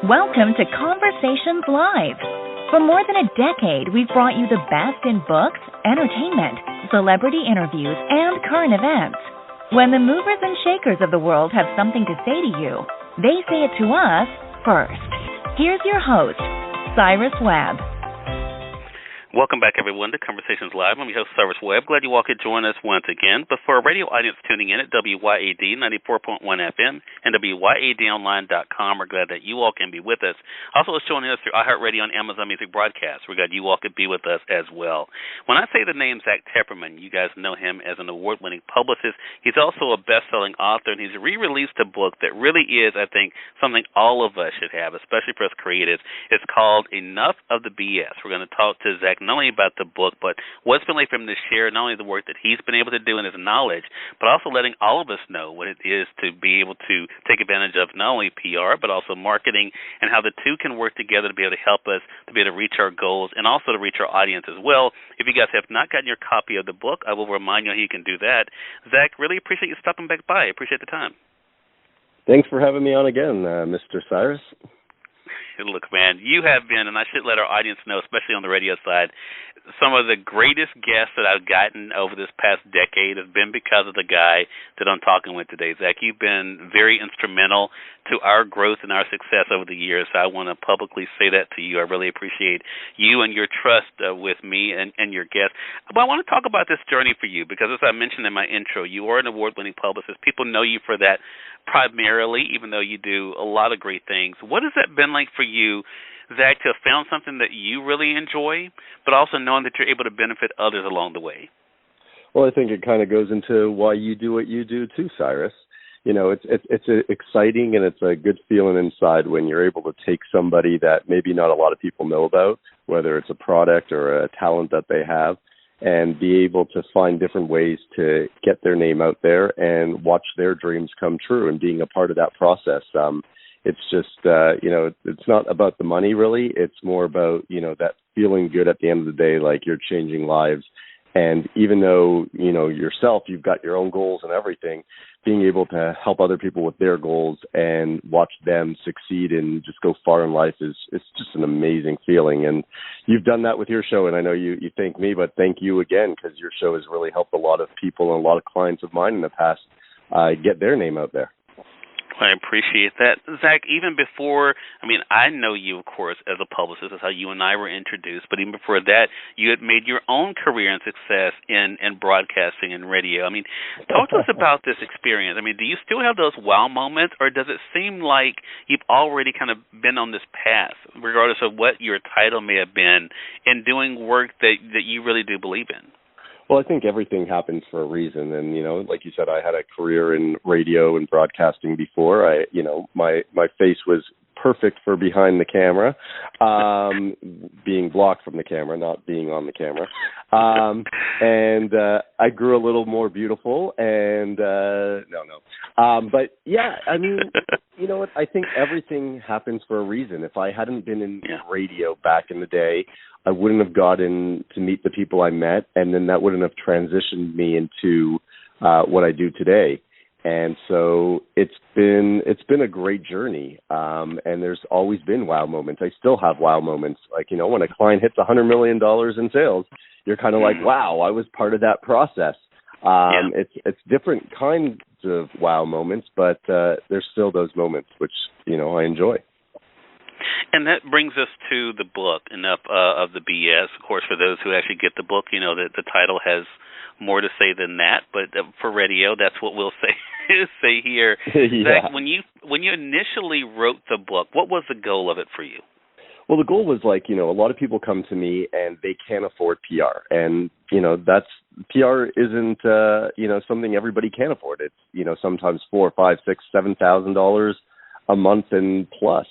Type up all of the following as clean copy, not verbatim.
Welcome to Conversations Live. For more than a decade, we've brought you the best in books, entertainment, celebrity interviews, and current events. When the movers and shakers of the world have something to say to you, they say it to us first. Here's your host, Cyrus Webb. Welcome back, everyone, to Conversations Live. I'm your host, Cyrus Webb. Glad you all could join us once again. But for our radio audience tuning in at WYAD 94.1 FM and WYADonline.com, we're glad that you all can be with us. Also, it's joining us through iHeartRadio and Amazon Music Broadcast. We're glad you all could be with us as well. When I say the name Zack Teperman, you guys know him as an award-winning publicist. He's also a best-selling author, and he's re-released a book that really is, I think, something all of us should have, especially for us creatives. It's called Enough of the BS. We're going to talk to Zack not only about the book, but what's been like for him to share not only the work that he's been able to do and his knowledge, but also letting all of us know what it is to be able to take advantage of not only PR, but also marketing, and how the two can work together to be able to help us to be able to reach our goals and also to reach our audience as well. If you guys have not gotten your copy of the book, I will remind you how you can do that. Zack, really appreciate you stopping back by. I appreciate the time. Thanks for having me on again, Mr. Cyrus. Look, man, you have been, and I should let our audience know, especially on the radio side, some of the greatest guests that I've gotten over this past decade have been because of the guy that I'm talking with today. Zack, you've been very instrumental to our growth and our success over the years. So I want to publicly say that to you. I really appreciate you and your trust with me and your guests. But I want to talk about this journey for you because, as I mentioned in my intro, you are an award-winning publicist. People know you for that primarily, even though you do a lot of great things. What has that been like for you, Zack, to have found something that you really enjoy, but also knowing that you're able to benefit others along the way? Well, I think it kind of goes into why you do what you do too, Cyrus. You know, it's exciting and it's a good feeling inside when you're able to take somebody that maybe not a lot of people know about, whether it's a product or a talent that they have, and be able to find different ways to get their name out there and watch their dreams come true and being a part of that process. It's just, it's not about the money really. It's more about, that feeling good at the end of the day, like you're changing lives. And even though, yourself, you've got your own goals and everything, being able to help other people with their goals and watch them succeed and just go far in life it's just an amazing feeling. And you've done that with your show, and I know you thank me, but thank you again because your show has really helped a lot of people and a lot of clients of mine in the past get their name out there. I appreciate that. Zack, even before, I know you, of course, as a publicist. That's how you and I were introduced. But even before that, you had made your own career and success in broadcasting and radio. Talk to us about this experience. Do you still have those wow moments, or does it seem like you've already kind of been on this path, regardless of what your title may have been, in doing work that you really do believe in? Well, I think everything happens for a reason. And, like you said, I had a career in radio and broadcasting before. My face was perfect for behind the camera, being blocked from the camera, not being on the camera. And I grew a little more beautiful and but yeah, you know what? I think everything happens for a reason. If I hadn't been in radio back in the day, I wouldn't have gotten to meet the people I met, and then that wouldn't have transitioned me into what I do today. And so it's been a great journey, and there's always been wow moments. I still have wow moments. Like, when a client hits $100 million in sales, you're kind of like, wow, I was part of that process. It's different kinds of wow moments, but there's still those moments which, I enjoy. And that brings us to the book, Enough of the BS. Of course, for those who actually get the book, that the title has more to say than that. But for radio, that's what we'll say here. Yeah. Zack, when you initially wrote the book, what was the goal of it for you? Well, the goal was a lot of people come to me and they can't afford PR. And, that's PR isn't, something everybody can afford. It's, sometimes $4,000, $5,000, $6,000, $7,000 a month and plus.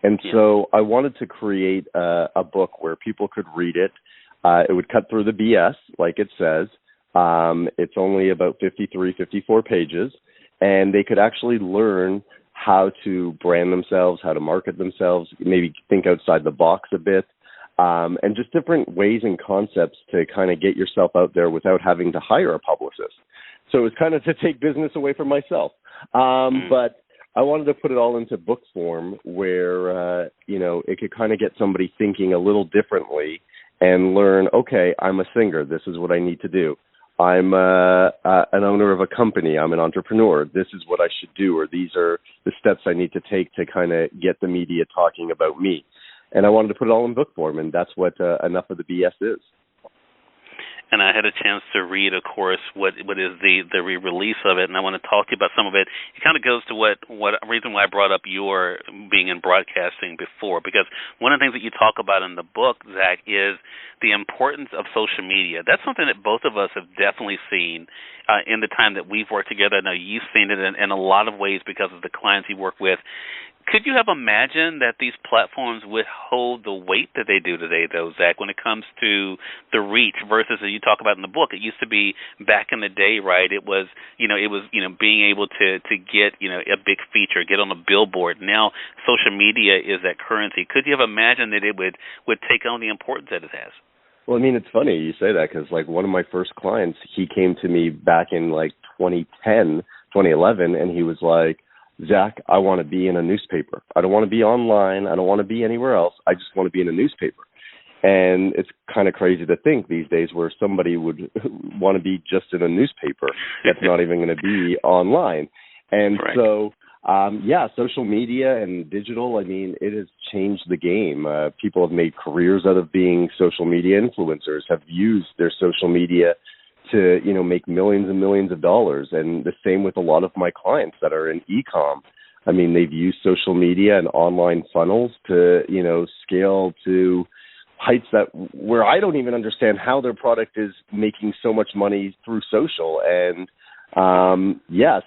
And so I wanted to create a book where people could read it. It would cut through the BS, like it says. It's only about 53, 54 pages, and they could actually learn how to brand themselves, how to market themselves, maybe think outside the box a bit, and just different ways and concepts to kind of get yourself out there without having to hire a publicist. So it was kind of to take business away from myself. But I wanted to put it all into book form where, it could kind of get somebody thinking a little differently and learn, okay, I'm a singer. This is what I need to do. I'm an owner of a company. I'm an entrepreneur. This is what I should do, or these are the steps I need to take to kind of get the media talking about me. And I wanted to put it all in book form, and that's what Enough of the BS is. And I had a chance to read, of course, what is the re-release of it, and I want to talk to you about some of it. It kind of goes to what reason why I brought up your being in broadcasting before, because one of the things that you talk about in the book, Zack, is the importance of social media. That's something that both of us have definitely seen in the time that we've worked together. I know you've seen it in a lot of ways because of the clients you work with. Could you have imagined that these platforms would hold the weight that they do today, though, Zack, when it comes to the reach versus, as you talk about in the book, it used to be back in the day, right? It was being able to get, a big feature, get on a billboard. Now social media is that currency. Could you have imagined that it would take on the importance that it has? Well, I mean, it's funny you say that because, one of my first clients, he came to me back in, 2011, and he was like, Zack, I want to be in a newspaper. I don't want to be online. I don't want to be anywhere else. I just want to be in a newspaper. And it's kind of crazy to think these days where somebody would want to be just in a newspaper that's not even going to be online. And right. So, social media and digital, it has changed the game. People have made careers out of being social media influencers, have used their social media to, make millions and millions of dollars. And the same with a lot of my clients that are in e-com. They've used social media and online funnels to, scale to heights where I don't even understand how their product is making so much money through social. And,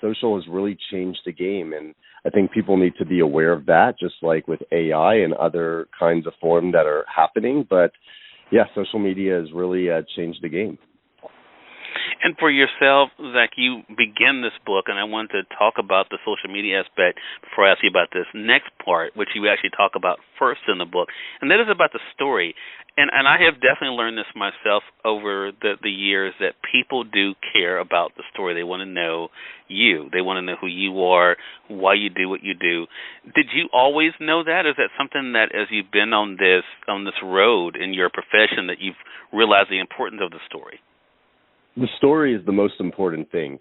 social has really changed the game. And I think people need to be aware of that, just like with AI and other kinds of form that are happening. But, social media has really changed the game. And for yourself, Zack, you begin this book, and I want to talk about the social media aspect before I ask you about this next part, which you actually talk about first in the book, and that is about the story. And I have definitely learned this myself over the years that people do care about the story. They want to know you. They want to know who you are, why you do what you do. Did you always know that? Is that something that as you've been on this road in your profession that you've realized the importance of the story? The story is the most important thing.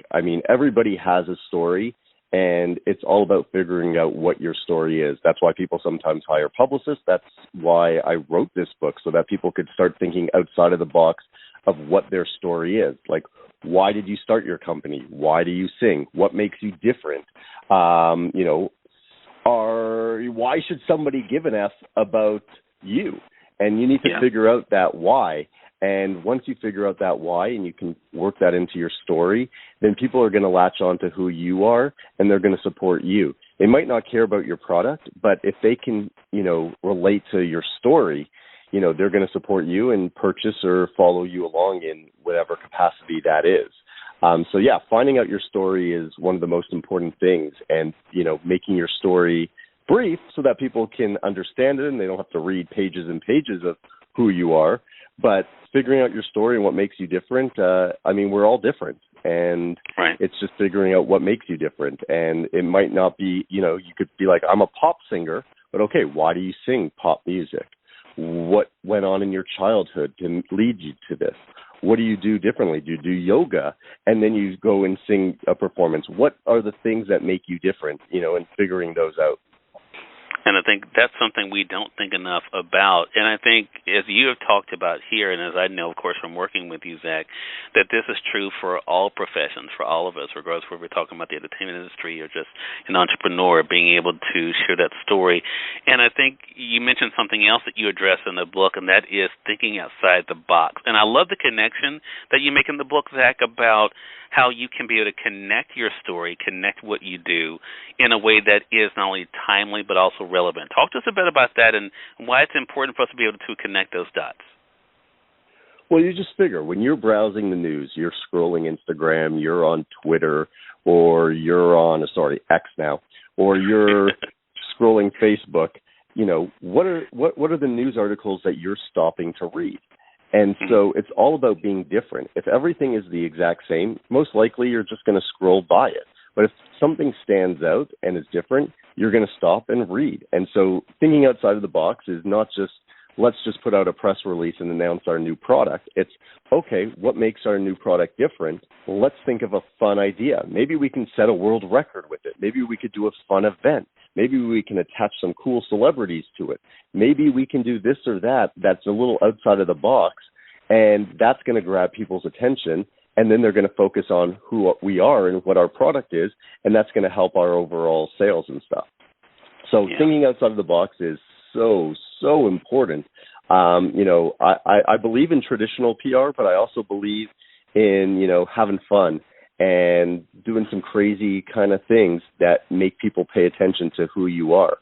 Everybody has a story, and it's all about figuring out what your story is. That's why people sometimes hire publicists. That's why I wrote this book, so that people could start thinking outside of the box of what their story is. Like, why did you start your company? Why do you sing? What makes you different? Why should somebody give an F about you? And you need to figure out that why. And once you figure out that why and you can work that into your story, then people are going to latch on to who you are and they're going to support you. They might not care about your product, but if they can, relate to your story, they're going to support you and purchase or follow you along in whatever capacity that is. Finding out your story is one of the most important things, and, making your story brief so that people can understand it and they don't have to read pages and pages of who you are. But figuring out your story and what makes you different, we're all different. And right. It's just figuring out what makes you different. And it might not be, you could be like, I'm a pop singer, but okay, why do you sing pop music? What went on in your childhood to lead you to this? What do you do differently? Do you do yoga? And then you go and sing a performance. What are the things that make you different, and figuring those out? And I think that's something we don't think enough about. And I think, as you have talked about here, and as I know, of course, from working with you, Zack, that this is true for all professions, for all of us, regardless of whether we're talking about the entertainment industry or just an entrepreneur, being able to share that story. And I think you mentioned something else that you address in the book, and that is thinking outside the box. And I love the connection that you make in the book, Zack, about how you can be able to connect your story, connect what you do in a way that is not only timely but also relevant. Talk to us a bit about that and why it's important for us to be able to connect those dots. Well, you just figure when you're browsing the news, you're scrolling Instagram, you're on Twitter, or you're on, X now, or you're scrolling Facebook, what are the news articles that you're stopping to read? And so it's all about being different. If everything is the exact same, most likely you're just going to scroll by it. But if something stands out and is different, you're going to stop and read. And so thinking outside of the box is not just, let's just put out a press release and announce our new product. It's, okay, what makes our new product different? Well, let's think of a fun idea. Maybe we can set a world record with it. Maybe we could do a fun event. Maybe we can attach some cool celebrities to it. Maybe we can do this or that that's a little outside of the box, and that's going to grab people's attention, and then they're going to focus on who we are and what our product is, and that's going to help our overall sales and stuff. So thinking outside of the box is so important. I believe in traditional PR, but I also believe in, having fun and doing some crazy kind of things that make people pay attention to who you are.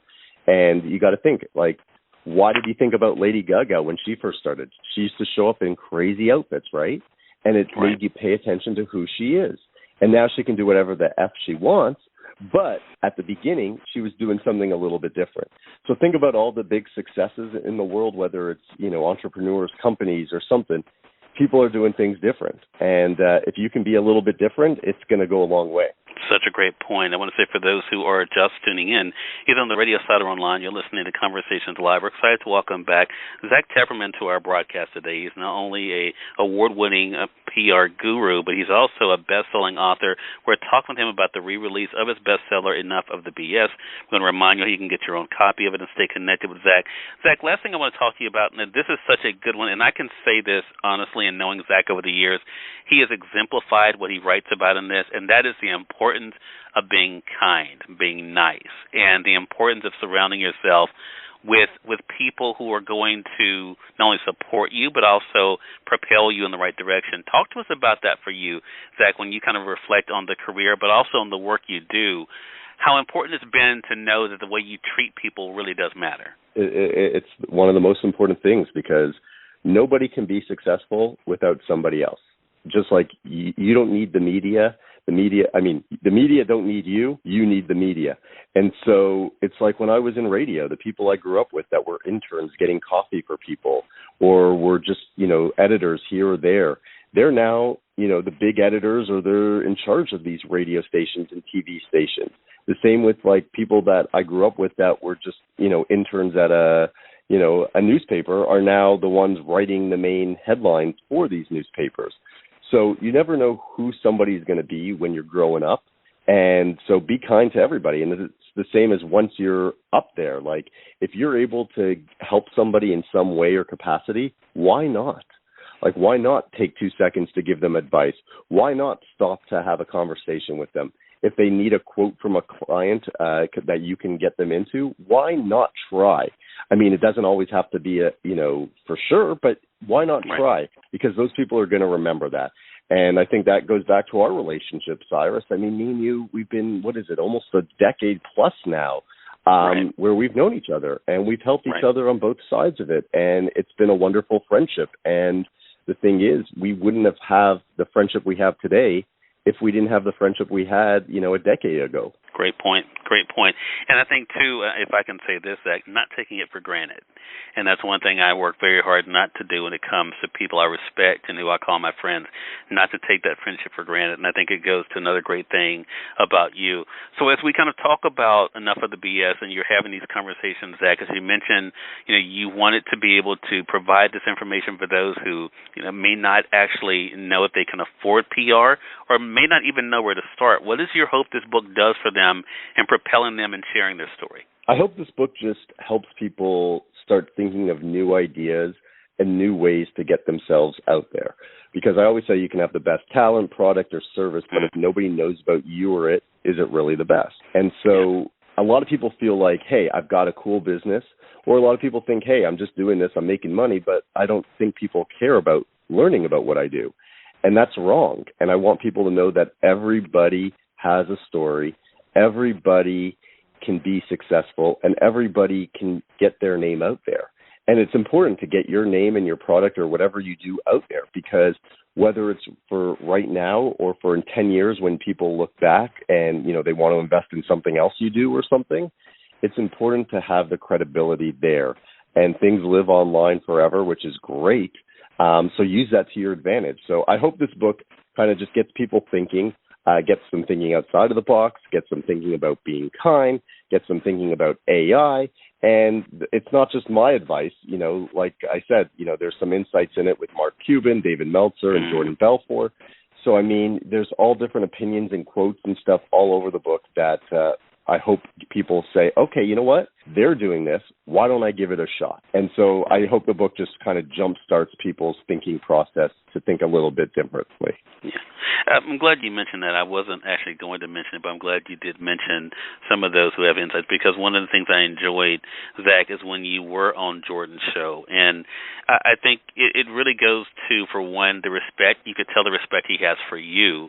And you got to think, like, why did you think about Lady Gaga when she first started? She used to show up in crazy outfits, right? And it made you pay attention to who she is. And now she can do whatever the F she wants. But at the beginning, she was doing something a little bit different. So think about all the big successes in the world, whether it's, entrepreneurs, companies, or something. People are doing things different. And if you can be a little bit different, it's going to go a long way. Such a great point. I want to say for those who are just tuning in, either on the radio side or online, you're listening to Conversations Live. We're excited to welcome back Zack Teperman to our broadcast today. He's not only a award-winning PR guru, but he's also a best-selling author. We're talking with him about the re-release of his bestseller, Enough of the BS. I'm going to remind you how you can get your own copy of it and stay connected with Zack. Zack, last thing I want to talk to you about, and this is such a good one, and I can say this honestly, and knowing Zack over the years, he has exemplified what he writes about in this, and that is the importance of being kind, being nice, and the importance of surrounding yourself with people who are going to not only support you but also propel you in the right direction. Talk to us about that for you, Zack, when you kind of reflect on the career but also on the work you do, how important it's been to know that the way you treat people really does matter. It's one of the most important things, because nobody can be successful without somebody else. Just like you don't need the media. The media don't need you. You need the media. And so it's like when I was in radio, the people I grew up with that were interns getting coffee for people, or were just, editors here or there, they're now, the big editors, or they're in charge of these radio stations and TV stations. The same with like people that I grew up with that were just, interns at a newspaper, are now the ones writing the main headlines for these newspapers. So you never know who somebody's going to be when you're growing up. And so be kind to everybody. And it's the same as once you're up there. Like, if you're able to help somebody in some way or capacity, why not? Like, why not take 2 seconds to give them advice? Why not stop to have a conversation with them? If they need a quote from a client that you can get them into, why not try? I mean, it doesn't always have to be for sure, but why not try? Because those people are going to remember that. And I think that goes back to our relationship, Cyrus. I mean, me and you, we've been, almost a decade plus now, where we've known each other, and we've helped each other on both sides of it. And it's been a wonderful friendship. And the thing is, we wouldn't have the friendship we have today if we didn't have the friendship we had, a decade ago. Great point. And I think, too, if I can say this, Zach, not taking it for granted. And that's one thing I work very hard not to do when it comes to people I respect and who I call my friends, not to take that friendship for granted. And I think it goes to another great thing about you. So as we kind of talk about Enough of the BS, and you're having these conversations, Zach, as you mentioned, you wanted to be able to provide this information for those who may not actually know if they can afford PR, or may not even know where to start. What is your hope this book does for them and propelling them and sharing their story? I hope this book just helps people start thinking of new ideas and new ways to get themselves out there. Because I always say you can have the best talent, product, or service, but if nobody knows about you or it, is it really the best? And so a lot of people feel like, hey, I've got a cool business. Or a lot of people think, hey, I'm just doing this, I'm making money, but I don't think people care about learning about what I do. And that's wrong. And I want people to know that everybody has a story. Everybody can be successful, and everybody can get their name out there. And it's important to get your name and your product or whatever you do out there, because whether it's for right now or for in 10 years when people look back and, they want to invest in something else you do or something, it's important to have the credibility there. And things live online forever, which is great. So use that to your advantage. So I hope this book kind of just gets people thinking. gets them thinking outside of the box, gets them thinking about being kind, gets them thinking about AI. And it's not just my advice, like I said, there's some insights in it with Mark Cuban, David Meltzer, and Jordan Belfort. So, I mean, there's all different opinions and quotes and stuff all over the book that I hope people say, okay, you know what? They're doing this. Why don't I give it a shot? And so I hope the book just kind of jumpstarts people's thinking process to think a little bit differently. Yeah. I'm glad you mentioned that. I wasn't actually going to mention it, but I'm glad you did mention some of those who have insights, because one of the things I enjoyed, Zack, is when you were on Jordan's show. And I think it really goes to, for one, the respect. You could tell the respect he has for you,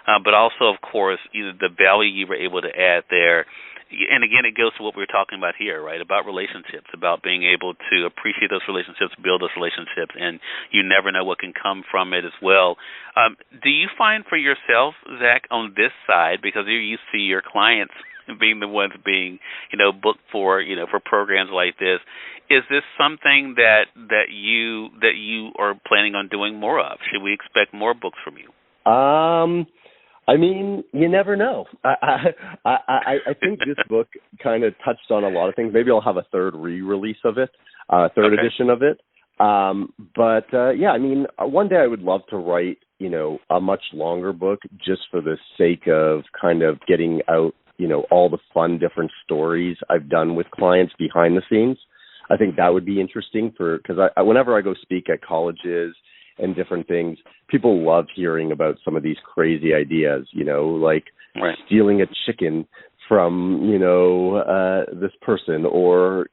but also, of course, the value you were able to add there. And again, it goes to what we were talking about here, right, about relationships, about being able to appreciate those relationships, build those relationships, and you never know what can come from it as well. Do you find for yourself, Zack, on this side, because here you see your clients being the ones being, booked for, for programs like this, is this something that you are planning on doing more of? Should we expect more books from you? I mean, you never know. I think this book kind of touched on a lot of things. Maybe I'll have a third re-release of it, third edition of it. But yeah, I mean, one day I would love to write, a much longer book just for the sake of kind of getting out, all the fun different stories I've done with clients behind the scenes. I think that would be interesting because whenever I go speak at colleges and different things, people love hearing about some of these crazy ideas, like stealing a chicken from, this person, or,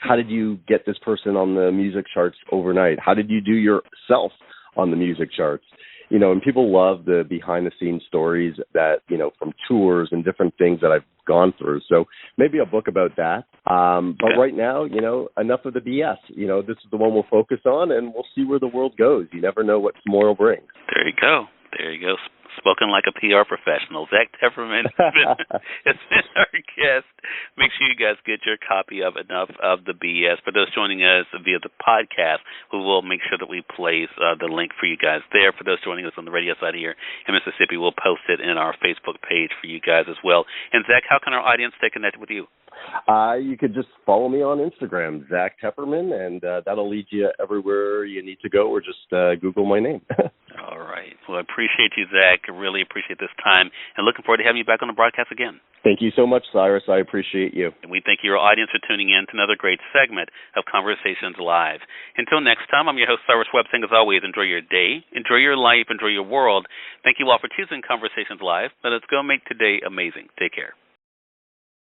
how did you get this person on the music charts overnight? How did you do yourself on the music charts? And people love the behind-the-scenes stories that, from tours and different things that I've gone through. So maybe a book about that. But right now, enough of the BS. This is the one we'll focus on, and we'll see where the world goes. You never know what tomorrow brings. There you go. Spoken like a PR professional. Zack Teperman has been our guest. Make sure you guys get your copy of Enough of the BS. For those joining us via the podcast, we will make sure that we place the link for you guys there. For those joining us on the radio side here in Mississippi, we'll post it in our Facebook page for you guys as well. And Zack, how can our audience stay connected with you? You could just follow me on Instagram, Zack Teperman, and that'll lead you everywhere you need to go, or just Google my name. All right. Well, I appreciate you, Zack. I really appreciate this time, and looking forward to having you back on the broadcast again. Thank you so much, Cyrus. I appreciate you. And we thank your audience for tuning in to another great segment of Conversations Live. Until next time, I'm your host, Cyrus Webb, saying as always, enjoy your day, enjoy your life, enjoy your world. Thank you all for choosing Conversations Live. Let us go make today amazing. Take care.